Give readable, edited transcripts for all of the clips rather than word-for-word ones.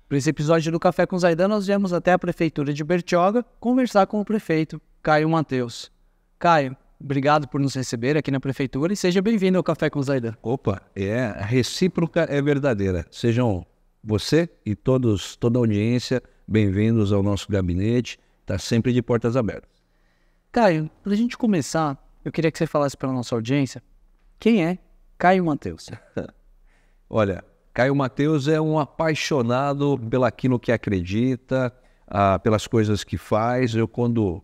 Para esse episódio do Café com Zaidan, nós viemos até a Prefeitura de Bertioga conversar com o prefeito Caio Mateus. Caio, obrigado por nos receber aqui na Prefeitura e seja bem-vindo ao Café com Zaidan. Opa, a recíproca é verdadeira. Sejam você e toda a audiência bem-vindos ao nosso gabinete, está sempre de portas abertas. Caio, para a gente começar, eu queria que você falasse para a nossa audiência quem é Caio Mateus. Olha, Caio Mateus é um apaixonado pelaquilo que acredita, pelas coisas que faz. Quando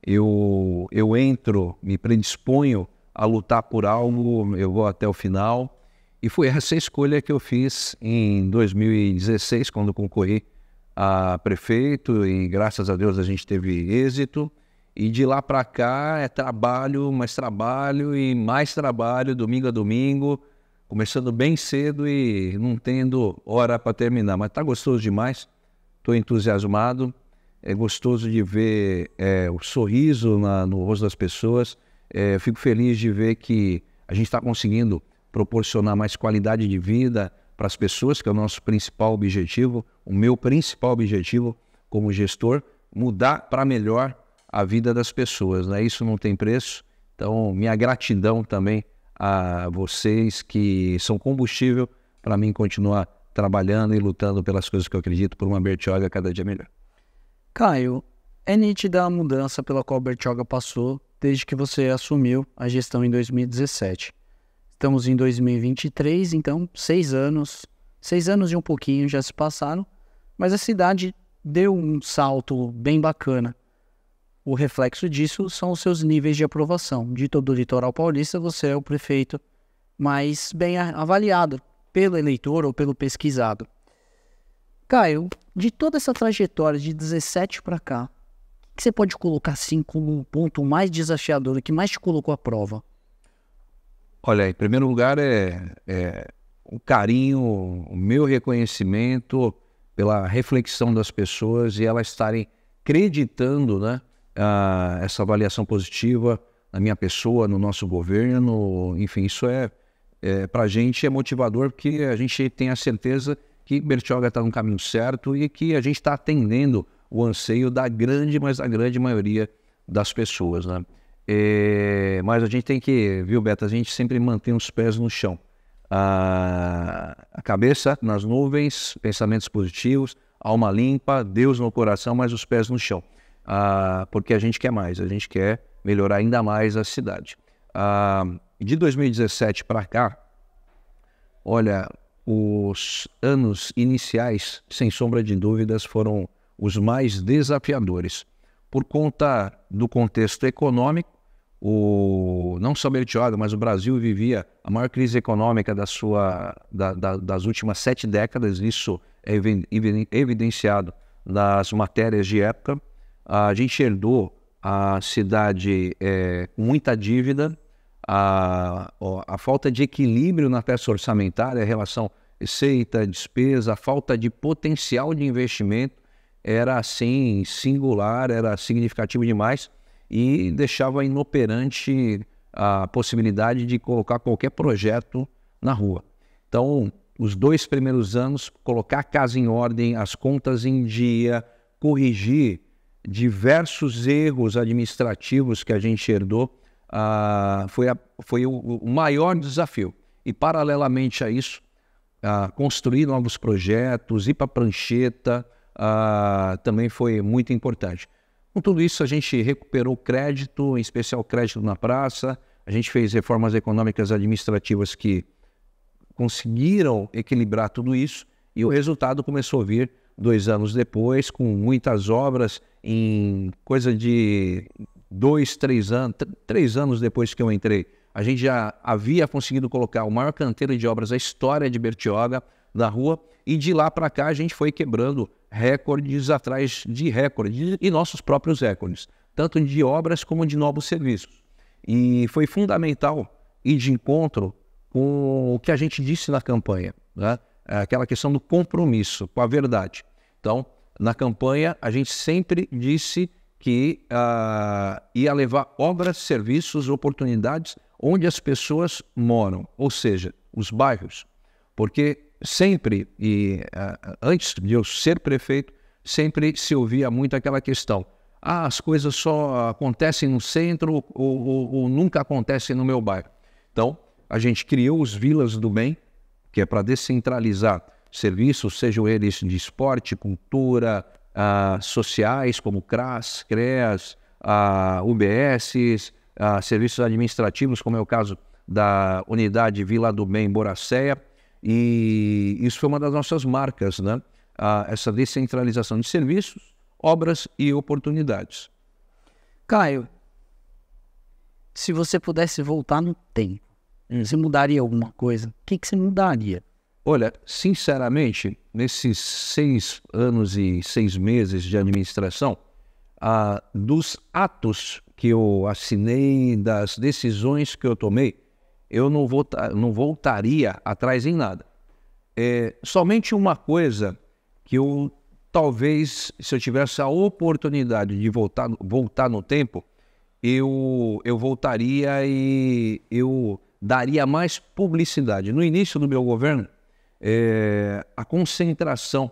eu entro, me predisponho a lutar por algo, eu vou até o final. E foi essa a escolha que eu fiz em 2016, quando concorri a prefeito, e graças a Deus a gente teve êxito. E de lá para cá é trabalho, mais trabalho e mais trabalho, domingo a domingo, começando bem cedo e não tendo hora para terminar. Mas está gostoso demais, estou entusiasmado, é gostoso de ver o sorriso no rosto das pessoas. Fico feliz de ver que a gente está conseguindo proporcionar mais qualidade de vida para as pessoas, que é o nosso principal objetivo, o meu principal objetivo como gestor, mudar para melhor a vida das pessoas, né? Isso não tem preço. Então, minha gratidão também a vocês que são combustível para mim continuar trabalhando e lutando pelas coisas que eu acredito, por uma Bertioga cada dia melhor. Caio, é nítida a mudança pela qual Bertioga passou desde que você assumiu a gestão em 2017. Estamos em 2023, então 6 anos e um pouquinho já se passaram, mas a cidade deu um salto bem bacana. O reflexo disso são os seus níveis de aprovação. De todo o litoral paulista, você é o prefeito mais bem avaliado pelo eleitor ou pelo pesquisado. Caio, de toda essa trajetória de 17 para cá, o que você pode colocar assim como um ponto mais desafiador, que mais te colocou à prova? Olha, em primeiro lugar o carinho, o meu reconhecimento pela reflexão das pessoas e elas estarem acreditando, né? Essa avaliação positiva na minha pessoa, no nosso governo, enfim, isso para a gente é motivador, porque a gente tem a certeza que Bertioga está no caminho certo e que a gente está atendendo o anseio mas da grande maioria das pessoas, né? Mas a gente tem que, viu, Beto, a gente sempre mantém os pés no chão, a cabeça nas nuvens, pensamentos positivos, alma limpa, Deus no coração, mas os pés no chão. Porque a gente quer mais, a gente quer melhorar ainda mais a cidade. De 2017 para cá, olha, os anos iniciais, sem sombra de dúvidas, foram os mais desafiadores, por conta do contexto econômico. Não só Bertioga, mas o Brasil vivia a maior crise econômica das últimas 7 décadas, isso é evidenciado nas matérias de época. A gente herdou a cidade com muita dívida, a falta de equilíbrio na peça orçamentária, a relação receita, despesa, a falta de potencial de investimento era assim singular, era significativo demais e deixava inoperante a possibilidade de colocar qualquer projeto na rua. Então, os 2 primeiros anos, colocar a casa em ordem, as contas em dia, corrigir diversos erros administrativos que a gente herdou, foi o maior desafio. E paralelamente a isso, construir novos projetos, ir para a prancheta, também foi muito importante. Com tudo isso, a gente recuperou crédito, em especial crédito na praça, a gente fez reformas econômicas administrativas que conseguiram equilibrar tudo isso e o resultado começou a vir 2 anos depois, com muitas obras, em coisa de 3 anos depois que eu entrei. A gente já havia conseguido colocar o maior canteiro de obras da história de Bertioga na rua, e de lá para cá a gente foi quebrando recordes atrás de recordes, e nossos próprios recordes, tanto de obras como de novos serviços. E foi fundamental ir de encontro com o que a gente disse na campanha, né? Aquela questão do compromisso com a verdade. Então, na campanha, a gente sempre disse que ia levar obras, serviços, oportunidades onde as pessoas moram, ou seja, os bairros. Porque sempre, antes de eu ser prefeito, sempre se ouvia muito aquela questão: as coisas só acontecem no centro ou nunca acontecem no meu bairro. Então, a gente criou os Vilas do Bem, que é para descentralizar serviços, sejam eles de esporte, cultura, sociais, como CRAS, CREAS, UBS, serviços administrativos, como é o caso da unidade Vila do Bem Boracéia, e isso foi uma das nossas marcas, né? Essa descentralização de serviços, obras e oportunidades. Caio, se você pudesse voltar no tempo, você mudaria alguma coisa? O que você mudaria? Olha, sinceramente, nesses 6 anos e 6 meses de administração, dos atos que eu assinei, das decisões que eu tomei, eu não voltaria atrás em nada. Somente uma coisa que eu, talvez, se eu tivesse a oportunidade de voltar no tempo, eu voltaria e eu daria mais publicidade. No início do meu governo, a concentração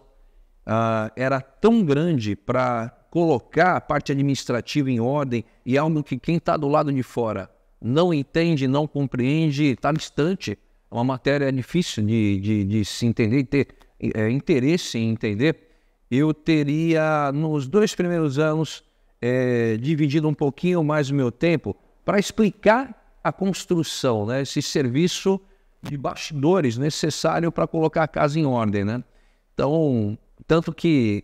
era tão grande para colocar a parte administrativa em ordem, e algo que quem está do lado de fora não entende, não compreende, está distante. É uma matéria difícil de se entender e ter interesse em entender. Eu teria, nos 2 primeiros anos, dividido um pouquinho mais o meu tempo para explicar a construção, né? Esse serviço de bastidores necessário para colocar a casa em ordem, né? Então, tanto que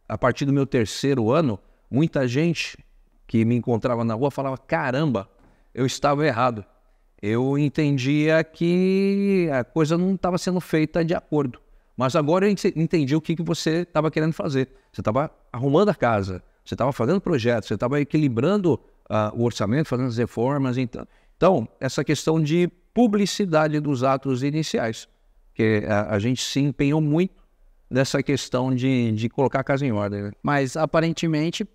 a partir do meu 3º ano, muita gente que me encontrava na rua falava: caramba, eu estava errado. Eu entendia que a coisa não estava sendo feita de acordo. Mas agora eu entendi o que você estava querendo fazer. Você estava arrumando a casa, você estava fazendo projetos, você estava equilibrando o orçamento, fazendo as reformas. Então, essa questão de publicidade dos atos iniciais, que a gente se empenhou muito nessa questão de colocar a casa em ordem, né? Mas, aparentemente,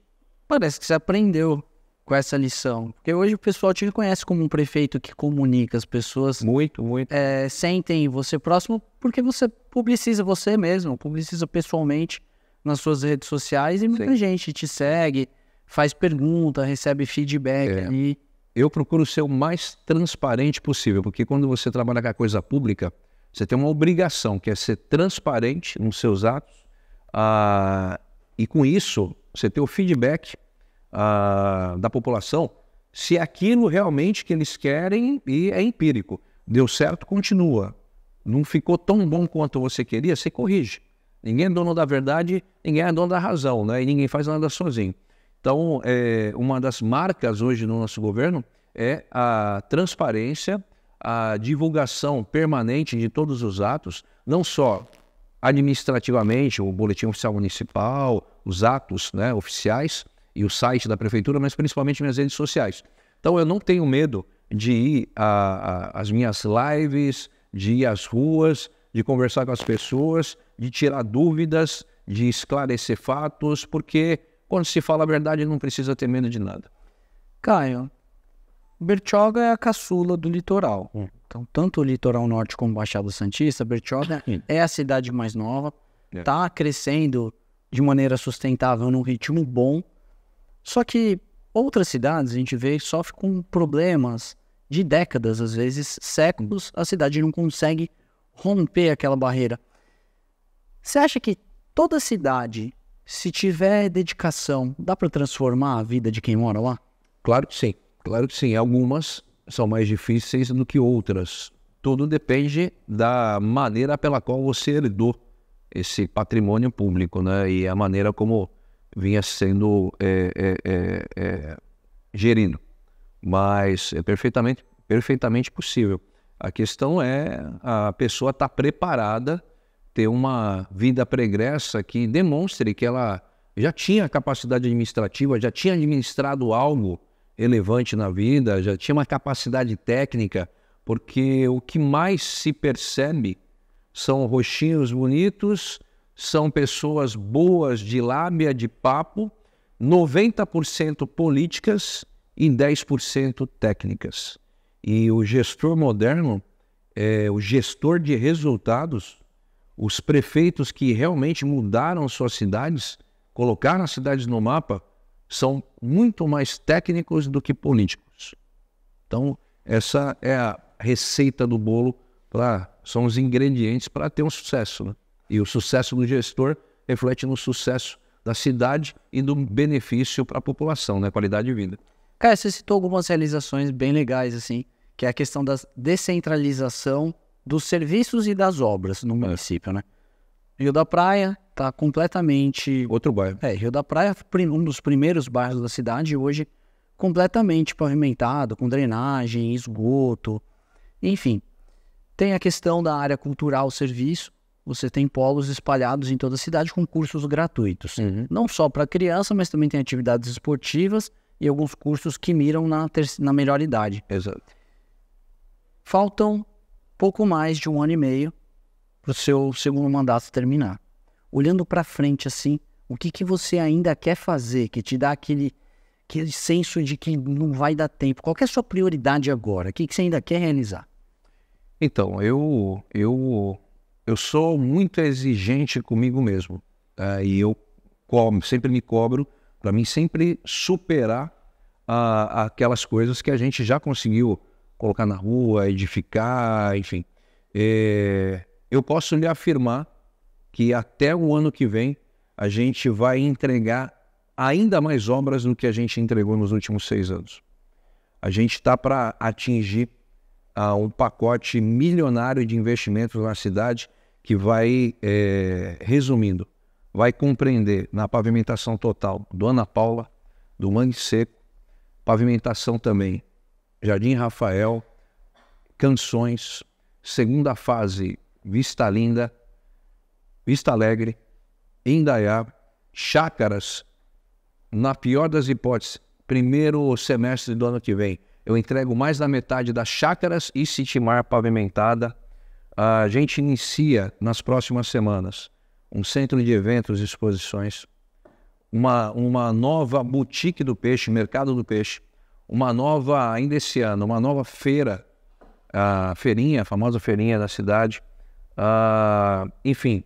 parece que você aprendeu com essa lição. Porque hoje o pessoal te reconhece como um prefeito que comunica, as pessoas muito sentem você próximo porque você publiciza você mesmo, publiciza pessoalmente nas suas redes sociais, e muita gente te segue, faz pergunta, recebe feedback ali. Eu procuro ser o mais transparente possível, porque quando você trabalha com a coisa pública, você tem uma obrigação, que é ser transparente nos seus atos, e com isso você ter o feedback da população, se aquilo realmente que eles querem e é empírico. Deu certo, continua. Não ficou tão bom quanto você queria, você corrige. Ninguém é dono da verdade, ninguém é dono da razão, né? E ninguém faz nada sozinho. Então, uma das marcas hoje no nosso governo é a transparência, a divulgação permanente de todos os atos, não só administrativamente, o Boletim Oficial Municipal, os atos, né, oficiais e o site da Prefeitura, mas principalmente minhas redes sociais. Então, eu não tenho medo de ir às minhas lives, de ir às ruas, de conversar com as pessoas, de tirar dúvidas, de esclarecer fatos, porque quando se fala a verdade, não precisa ter medo de nada. Caio, Bertioga é a caçula do litoral. Então, tanto o litoral norte como Baixada Santista, Bertioga é a cidade mais nova, está crescendo de maneira sustentável num ritmo bom. Só que outras cidades, a gente vê, sofrem com problemas de décadas, às vezes séculos, a cidade não consegue romper aquela barreira. Você acha que toda cidade, se tiver dedicação, dá para transformar a vida de quem mora lá? Claro que sim, claro que sim. Algumas são mais difíceis do que outras. Tudo depende da maneira pela qual você herdou esse patrimônio público, né? E a maneira como vinha sendo gerido. Mas é perfeitamente possível. A questão é a pessoa estar preparada, ter uma vida pregressa que demonstre que ela já tinha capacidade administrativa, já tinha administrado algo relevante na vida, já tinha uma capacidade técnica, porque o que mais se percebe são rostinhos bonitos, são pessoas boas de lábia, de papo, 90% políticas e 10% técnicas. E o gestor moderno, o gestor de resultados, Os prefeitos que realmente mudaram suas cidades, colocaram as cidades no mapa, são muito mais técnicos do que políticos. Então, essa é a receita do bolo, são os ingredientes para ter um sucesso, né? E o sucesso do gestor reflete no sucesso da cidade e do benefício para a população, né? Qualidade de vida. Cara, você citou algumas realizações bem legais, assim, que é a questão da descentralização dos serviços e das obras no município, né? Rio da Praia está completamente... Outro bairro. Rio da Praia, um dos primeiros bairros da cidade, hoje completamente pavimentado, com drenagem, esgoto, enfim. Tem a questão da área cultural, serviço. Você tem polos espalhados em toda a cidade com cursos gratuitos. Não só para criança, mas também tem atividades esportivas e alguns cursos que miram na melhor idade. Exato. Faltam pouco mais de 1 ano e meio para o seu segundo mandato terminar. Olhando para frente assim, o que você ainda quer fazer, que te dá aquele senso de que não vai dar tempo? Qual que é a sua prioridade agora? O que você ainda quer realizar? Então, eu sou muito exigente comigo mesmo. E eu sempre me cobro para mim sempre superar aquelas coisas que a gente já conseguiu colocar na rua, edificar, enfim. Eu posso lhe afirmar que até o ano que vem a gente vai entregar ainda mais obras do que a gente entregou nos últimos 6 anos. A gente está para atingir um pacote milionário de investimentos na cidade que vai, resumindo, vai compreender na pavimentação total do Ana Paula, do Mangue Seco, pavimentação também Jardim Rafael, Canções, segunda fase Vista Linda, Vista Alegre, Indaiá, Chácaras. Na pior das hipóteses, primeiro semestre do ano que vem, eu entrego mais da metade das Chácaras e Citimar pavimentada. A gente inicia nas próximas semanas um centro de eventos e exposições, uma nova boutique do peixe, mercado do peixe, ainda esse ano, uma nova feira, a famosa feirinha da cidade. Enfim,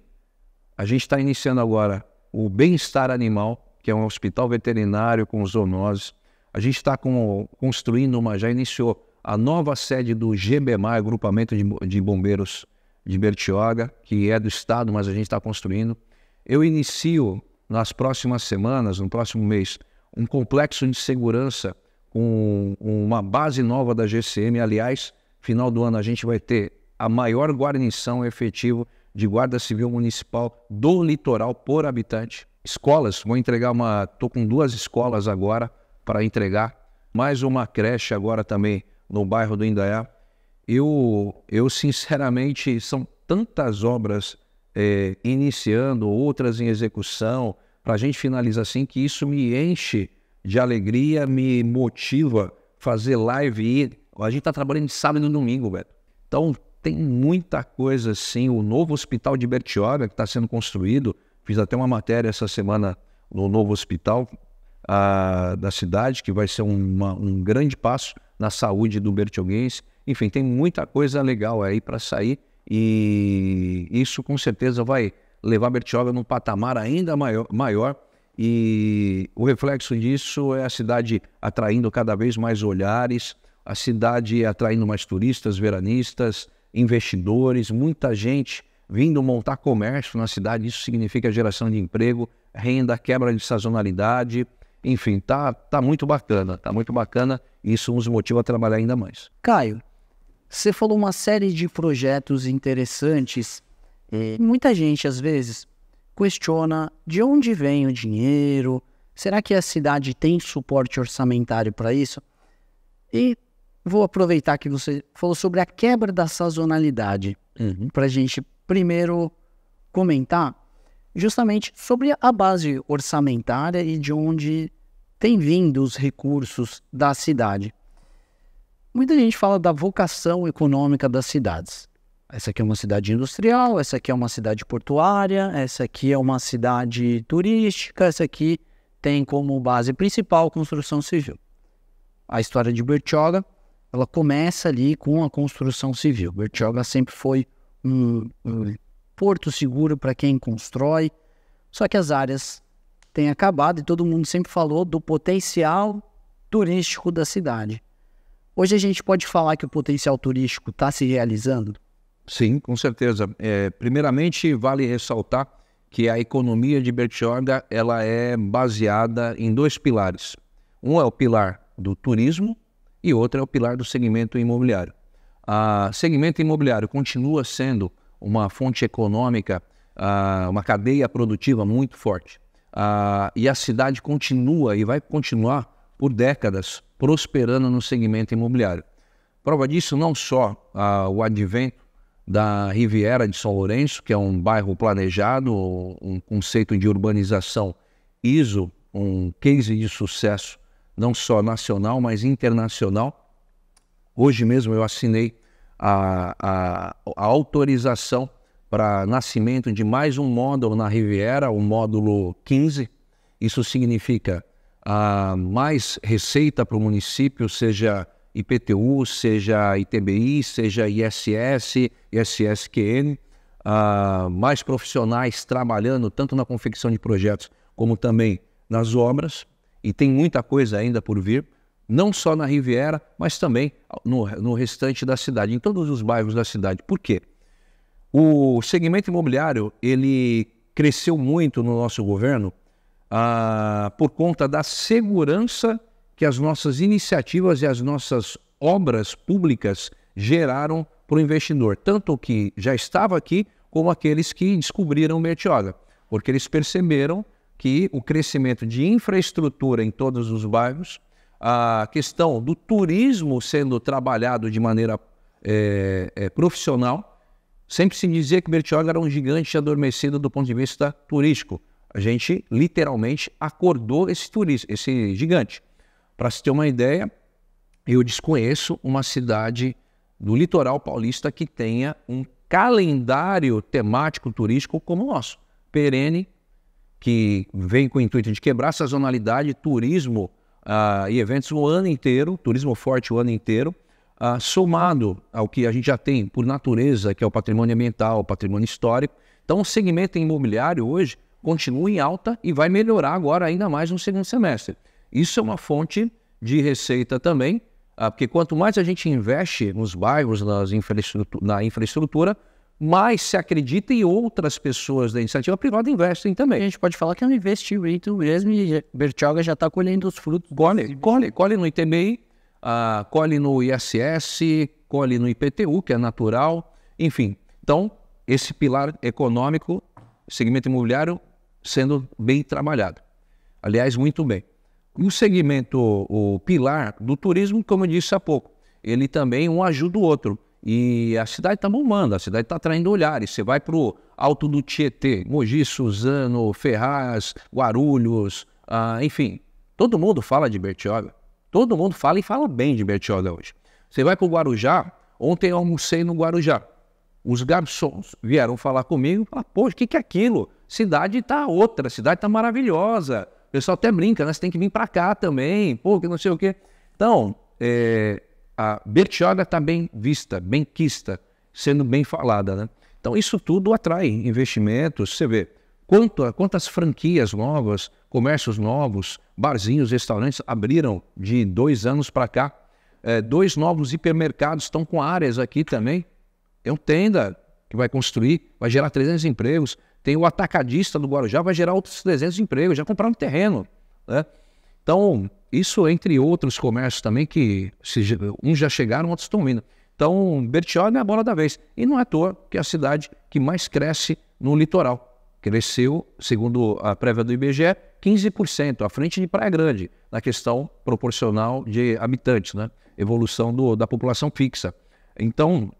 a gente está iniciando agora o Bem-Estar Animal, que é um hospital veterinário com zoonoses. A gente está construindo já iniciou a nova sede do GBMA, Agrupamento de Bombeiros de Bertioga, que é do estado, mas a gente está construindo. Eu inicio nas próximas semanas, no próximo mês, um complexo de segurança com uma base nova da GCM. Aliás, final do ano a gente vai ter a maior guarnição efetiva de Guarda Civil Municipal do litoral por habitante. Escolas, vou entregar estou com 2 escolas agora para entregar, mais uma creche agora também no bairro do Indaiá. Eu sinceramente, são tantas obras iniciando, outras em execução, para a gente finalizar assim, que isso me enche de alegria, me motiva fazer live. A gente está trabalhando de sábado e domingo, velho. Então tem muita coisa assim. O novo hospital de Bertioga que está sendo construído, fiz até uma matéria essa semana no novo hospital da cidade, que vai ser um grande passo na saúde do bertioguense. Enfim, tem muita coisa legal aí para sair e isso com certeza vai levar Bertioga num patamar ainda maior, e o reflexo disso é a cidade atraindo cada vez mais olhares, a cidade atraindo mais turistas, veranistas, investidores, muita gente vindo montar comércio na cidade. Isso significa geração de emprego, renda, quebra de sazonalidade. Enfim, tá muito bacana, e isso nos motiva a trabalhar ainda mais. Caio, você falou uma série de projetos interessantes. Muita gente, às vezes, questiona de onde vem o dinheiro, será que a cidade tem suporte orçamentário para isso? E vou aproveitar que você falou sobre a quebra da sazonalidade, para a gente primeiro comentar justamente sobre a base orçamentária e de onde tem vindo os recursos da cidade. Muita gente fala da vocação econômica das cidades. Essa aqui é uma cidade industrial, essa aqui é uma cidade portuária, essa aqui é uma cidade turística, essa aqui tem como base principal construção civil. A história de Bertioga, ela começa ali com a construção civil. Bertioga sempre foi porto seguro para quem constrói. Só que as áreas têm acabado e todo mundo sempre falou do potencial turístico da cidade. Hoje a gente pode falar que o potencial turístico está se realizando? Sim, com certeza. Primeiramente, vale ressaltar que a economia de Bertioga ela é baseada em 2 pilares. Um é o pilar do turismo e outro é o pilar do segmento imobiliário. O segmento imobiliário continua sendo uma fonte econômica, uma cadeia produtiva muito forte. E a cidade continua e vai continuar por décadas prosperando no segmento imobiliário. Prova disso não só o advento da Riviera de São Lourenço, que é um bairro planejado, um conceito de urbanização ISO, um case de sucesso não só nacional, mas internacional. Hoje mesmo eu assinei a autorização para nascimento de mais um módulo na Riviera, o módulo 15. Isso significa mais receita para o município, seja IPTU, seja ITBI, seja ISS, ISSQN, mais profissionais trabalhando tanto na confecção de projetos como também nas obras, e tem muita coisa ainda por vir, não só na Riviera, mas também no restante da cidade, em todos os bairros da cidade. Por quê? O segmento imobiliário, ele cresceu muito no nosso governo por conta da segurança que as nossas iniciativas e as nossas obras públicas geraram para o investidor, tanto o que já estava aqui, como aqueles que descobriram Bertioga, porque eles perceberam que o crescimento de infraestrutura em todos os bairros, a questão do turismo sendo trabalhado de maneira profissional. Sempre se dizia que Bertioga era um gigante adormecido do ponto de vista turístico. A gente literalmente acordou esse gigante. Para se ter uma ideia, eu desconheço uma cidade do litoral paulista que tenha um calendário temático turístico como o nosso, perene, que vem com o intuito de quebrar a sazonalidade, turismo e eventos o ano inteiro, turismo forte o ano inteiro, somado ao que a gente já tem por natureza, que é o patrimônio ambiental, o patrimônio histórico. Então o segmento imobiliário hoje continua em alta e vai melhorar agora ainda mais no segundo semestre. Isso é uma fonte de receita também, porque quanto mais a gente investe nos bairros, na infraestrutura, mais se acredita e outras pessoas da iniciativa privada investem também. A gente pode falar que é um investimento mesmo e Bertioga já está colhendo os frutos. Colhe no ITBI, colhe no ISS, colhe no IPTU, que é natural, enfim. Então, esse pilar econômico, segmento imobiliário, sendo bem trabalhado. Aliás, muito bem. O segmento, o pilar do turismo, como eu disse há pouco, ele também um ajuda o outro. E a cidade está bombando, a cidade está atraindo olhares. Você vai para o Alto do Tietê, Mogi, Suzano, Ferraz, Guarulhos, enfim. Todo mundo fala de Bertioga. Todo mundo fala e fala bem de Bertioga hoje. Você vai para o Guarujá, ontem eu almocei no Guarujá. Os garçons vieram falar comigo, falaram, poxa, o que é aquilo? Cidade está outra, cidade está maravilhosa. O pessoal até brinca, né? Você tem que vir para cá também, pô, que não sei o quê. Então, a Bertioga está bem vista, bem quista, sendo bem falada, né? Então, isso tudo atrai investimentos. Você vê quantas franquias novas, comércios novos, barzinhos, restaurantes abriram de 2 anos para cá. 2 novos hipermercados estão com áreas aqui também. Tem um Tenda que vai construir, vai gerar 300 empregos. Tem o atacadista do Guarujá, vai gerar outros 300 empregos. Já compraram terreno, né? Então, isso entre outros comércios também, que uns já chegaram, outros estão vindo. Então, Bertioga é a bola da vez. E não é à toa que é a cidade que mais cresce no litoral. Cresceu, segundo a prévia do IBGE, 15%, à frente de Praia Grande, na questão proporcional de habitantes, né? Evolução da população fixa. Então,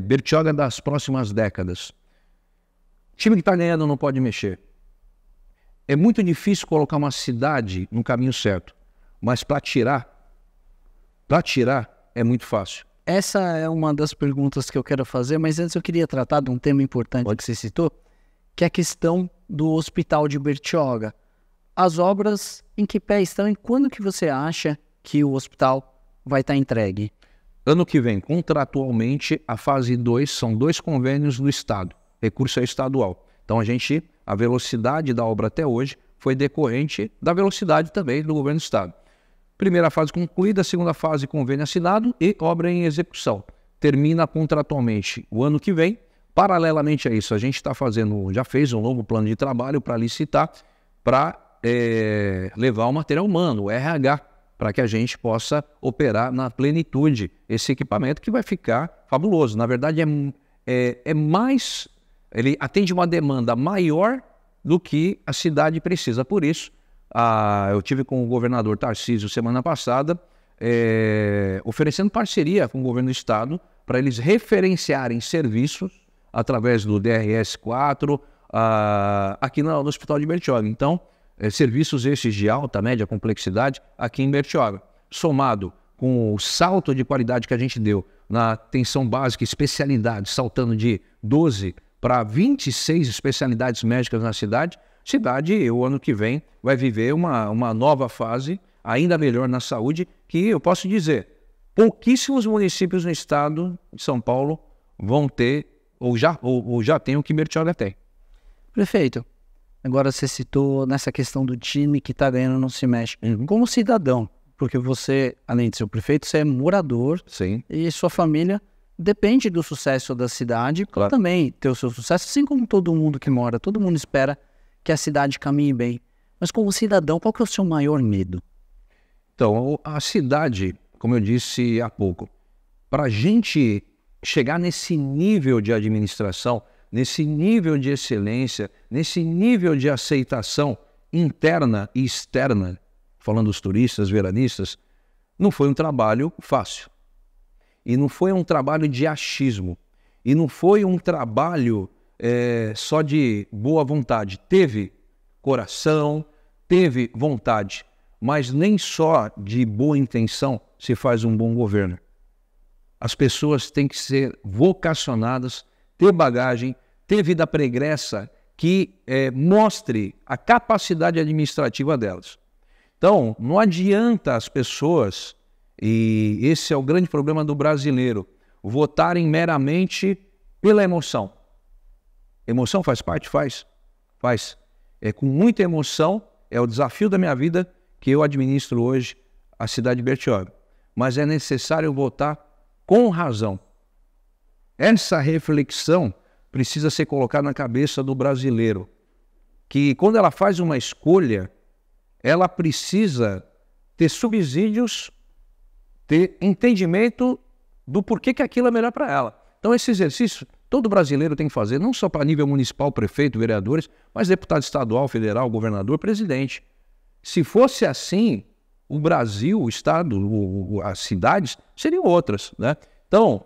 Bertioga das próximas décadas. O time que está ganhando não pode mexer. É muito difícil colocar uma cidade no caminho certo, mas para tirar é muito fácil. Essa é uma das perguntas que eu quero fazer, mas antes eu queria tratar de um tema importante que você citou, que é a questão do Hospital de Bertioga. As obras em que pé estão e quando que você acha que o hospital vai estar entregue? Ano que vem, contratualmente, a fase 2 são 2 convênios do Estado. recurso é estadual. Então a velocidade da obra até hoje foi decorrente da velocidade também do governo do estado. Primeira fase concluída, segunda fase convênio assinado e obra em execução. Termina contratualmente o ano que vem. Paralelamente a isso, a gente já fez um novo plano de trabalho para licitar, para levar o material humano, o RH, para que a gente possa operar na plenitude esse equipamento que vai ficar fabuloso. Na verdade, ele atende uma demanda maior do que a cidade precisa. Por isso, eu tive com o governador Tarcísio semana passada, oferecendo parceria com o governo do estado para eles referenciarem serviços através do DRS-4 aqui no Hospital de Bertioga. Então, serviços esses de alta, média complexidade aqui em Bertioga. Somado com o salto de qualidade que a gente deu na atenção básica e especialidade, saltando de 12 para 26 especialidades médicas na cidade, o ano que vem, vai viver uma nova fase, ainda melhor na saúde, que eu posso dizer, pouquíssimos municípios no estado de São Paulo vão ter, ou já tem o que Bertioga tem. Prefeito, agora você citou nessa questão do time que está ganhando não se mexe. Como cidadão, porque você, além de ser o prefeito, você é morador. Sim. E sua família depende do sucesso da cidade para também ter o seu sucesso, assim como todo mundo que mora. Todo mundo espera que a cidade caminhe bem. Mas como cidadão, qual que é o seu maior medo? Então, a cidade, como eu disse há pouco, para a gente chegar nesse nível de administração, nesse nível de excelência, nesse nível de aceitação interna e externa, falando dos turistas, veranistas, não foi um trabalho fácil. E não foi um trabalho de achismo. E não foi um trabalho só de boa vontade. Teve coração, teve vontade, mas nem só de boa intenção se faz um bom governo. As pessoas têm que ser vocacionadas, ter bagagem, ter vida pregressa que mostre a capacidade administrativa delas. Então, não adianta as pessoas, e esse é o grande problema do brasileiro, votarem meramente pela emoção. Emoção faz parte? Faz. É com muita emoção, é o desafio da minha vida que eu administro hoje a cidade de Bertioga. Mas é necessário votar com razão. Essa reflexão precisa ser colocada na cabeça do brasileiro, que quando ela faz uma escolha, ela precisa ter subsídios, ter entendimento do porquê que aquilo é melhor para ela. Então esse exercício todo brasileiro tem que fazer, não só para nível municipal, prefeito, vereadores, mas deputado estadual, federal, governador, presidente. Se fosse assim, o Brasil, o estado, as cidades seriam outras, né? Então,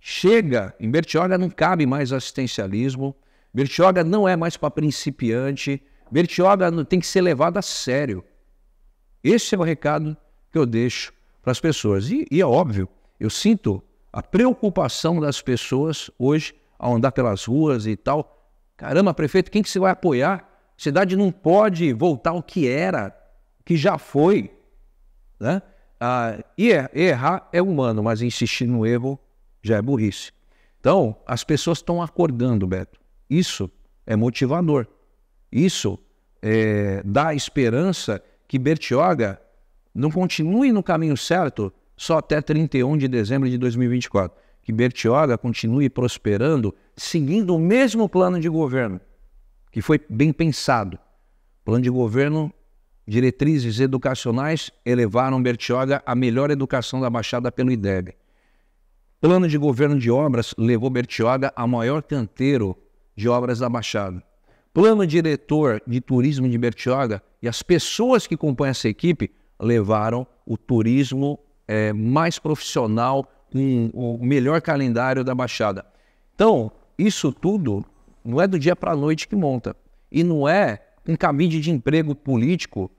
chega, em Bertioga não cabe mais assistencialismo, Bertioga não é mais para principiante, Bertioga tem que ser levado a sério. Esse é o recado que eu deixo para as pessoas. E é óbvio, eu sinto a preocupação das pessoas hoje ao andar pelas ruas e tal. Caramba, prefeito, quem que você vai apoiar? A cidade não pode voltar ao que era, que já foi, né? Errar é humano, mas insistir no erro já é burrice. Então, as pessoas estão acordando, Beto. Isso é motivador. Isso dá esperança que Bertioga não continue no caminho certo só até 31 de dezembro de 2024. Que Bertioga continue prosperando, seguindo o mesmo plano de governo, que foi bem pensado. Plano de governo, diretrizes educacionais elevaram Bertioga à melhor educação da Baixada pelo IDEB. Plano de governo de obras levou Bertioga ao maior canteiro de obras da Baixada. Plano diretor de turismo de Bertioga e as pessoas que compõem essa equipe levaram o turismo mais profissional, com o melhor calendário da Baixada. Então, isso tudo não é do dia para a noite que monta. E não é um cabide de emprego político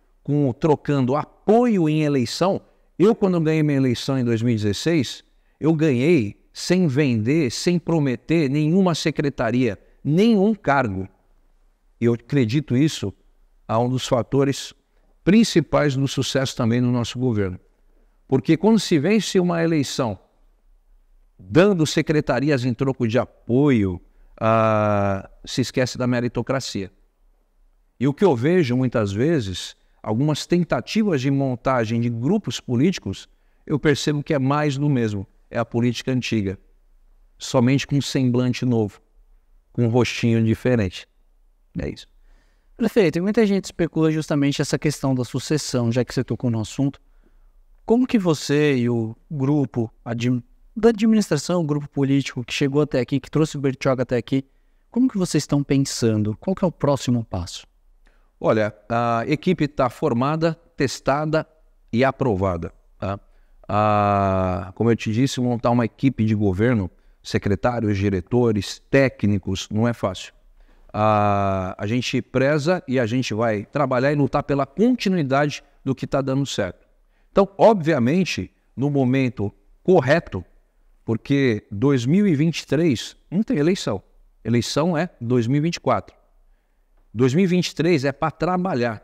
trocando apoio em eleição. Eu, quando ganhei minha eleição em 2016, eu ganhei sem vender, sem prometer nenhuma secretaria, nenhum cargo. E eu acredito isso a um dos fatores principais do sucesso também no nosso governo. Porque quando se vence uma eleição dando secretarias em troco de apoio, se esquece da meritocracia. E o que eu vejo muitas vezes, algumas tentativas de montagem de grupos políticos, eu percebo que é mais do mesmo. É a política antiga, somente com um semblante novo, com um rostinho diferente. É isso. Prefeito, e muita gente especula justamente essa questão da sucessão, já que você tocou no assunto. Como que você e o grupo da administração, o grupo político que chegou até aqui, que trouxe o Bertioga até aqui, como que vocês estão pensando? Qual que é o próximo passo? Olha, a equipe está formada, testada e aprovada. Tá? Como eu te disse, montar uma equipe de governo, secretários, diretores, técnicos, não é fácil. A gente preza e a gente vai trabalhar e lutar pela continuidade do que está dando certo. Então, obviamente, no momento correto, porque 2023 não tem eleição. Eleição é 2024. 2023 é para trabalhar.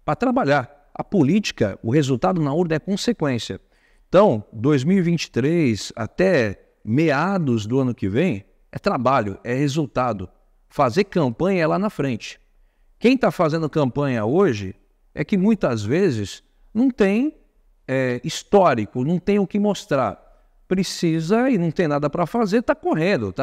Para trabalhar. A política, o resultado na urna é consequência. Então, 2023 até meados do ano que vem é trabalho, é resultado. Fazer campanha é lá na frente. Quem está fazendo campanha hoje é que muitas vezes não tem histórico, não tem o que mostrar. Precisa e não tem nada para fazer, está correndo.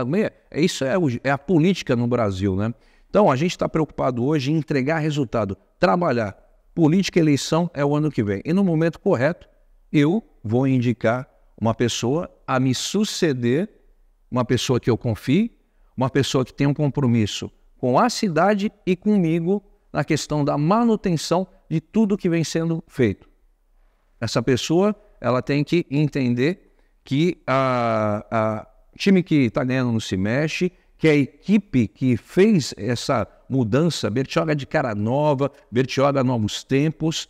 Isso é a política no Brasil, né? Então, a gente está preocupado hoje em entregar resultado, trabalhar. Política e eleição é o ano que vem. E no momento correto, eu vou indicar uma pessoa a me suceder, uma pessoa que eu confie, uma pessoa que tem um compromisso com a cidade e comigo na questão da manutenção de tudo que vem sendo feito. Essa pessoa, ela tem que entender que o time que está ganhando não se mexe, que a equipe que fez essa mudança, Bertioga de cara nova, Bertioga novos tempos,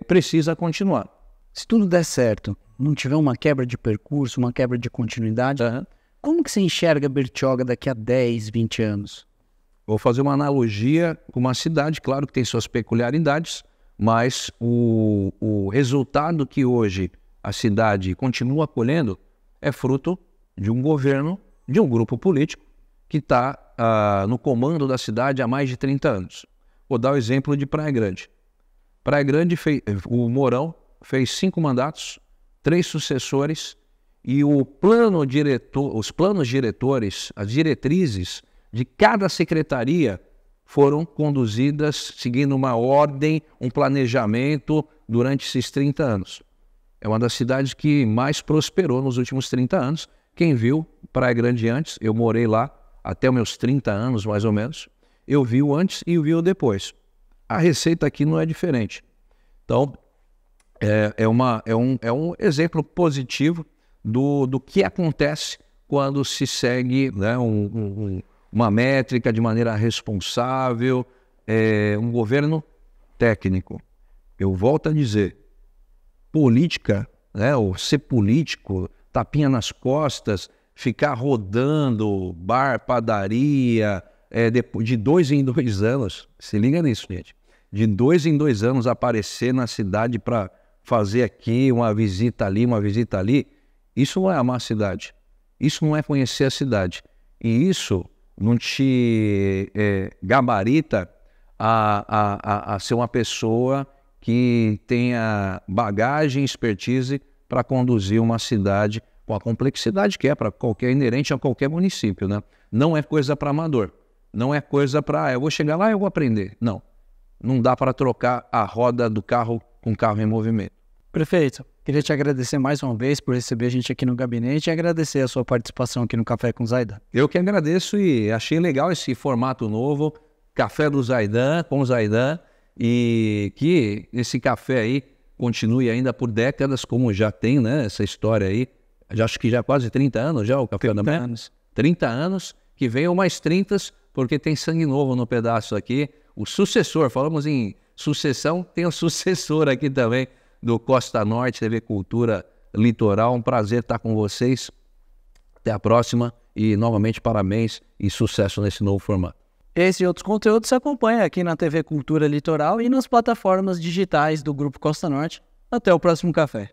precisa continuar. Se tudo der certo, não tiver uma quebra de percurso, uma quebra de continuidade, como que você enxerga Bertioga daqui a 10, 20 anos? Vou fazer uma analogia com uma cidade, claro que tem suas peculiaridades, mas o resultado que hoje a cidade continua colhendo é fruto de um governo, de um grupo político que está no comando da cidade há mais de 30 anos. Vou dar o exemplo de Praia Grande. Praia Grande, o Mourão fez 5 mandatos, 3 sucessores, e os planos diretores, as diretrizes de cada secretaria foram conduzidas seguindo uma ordem, um planejamento durante esses 30 anos. É uma das cidades que mais prosperou nos últimos 30 anos. Quem viu Praia Grande antes, eu morei lá até os meus 30 anos mais ou menos, eu vi o antes e eu vi o depois. A receita aqui não é diferente. Então, é um exemplo positivo do que acontece quando se segue, né, uma métrica de maneira responsável, um governo técnico. Eu volto a dizer, política, né, ou ser político, tapinha nas costas, ficar rodando bar, padaria, de 2 em 2 anos, se liga nisso, gente, de 2 em 2 anos aparecer na cidade para fazer aqui uma visita ali, isso não é amar a cidade, isso não é conhecer a cidade, e isso não te gabarita a ser uma pessoa que tenha bagagem e expertise para conduzir uma cidade com a complexidade que é para qualquer inerente a qualquer município, né? Não é coisa para amador, não é coisa para eu vou chegar lá e eu vou aprender, não dá para trocar a roda do carro com carro em movimento. Prefeito, queria te agradecer mais uma vez por receber a gente aqui no gabinete e agradecer a sua participação aqui no Café com Zaidan. Eu que agradeço e achei legal esse formato novo, Café do Zaidan, com Zaidan, e que esse café aí continue ainda por décadas, como já tem, né, essa história aí, acho que já quase 30 anos já o Café da Manhã. 30 anos, que venham mais 30, porque tem sangue novo no pedaço aqui. O sucessor, falamos em sucessão, tem o sucessor aqui também, do Costa Norte, TV Cultura Litoral. Um prazer estar com vocês. Até a próxima e, novamente, parabéns e sucesso nesse novo formato. Esse e outros conteúdos se acompanha aqui na TV Cultura Litoral e nas plataformas digitais do Grupo Costa Norte. Até o próximo café.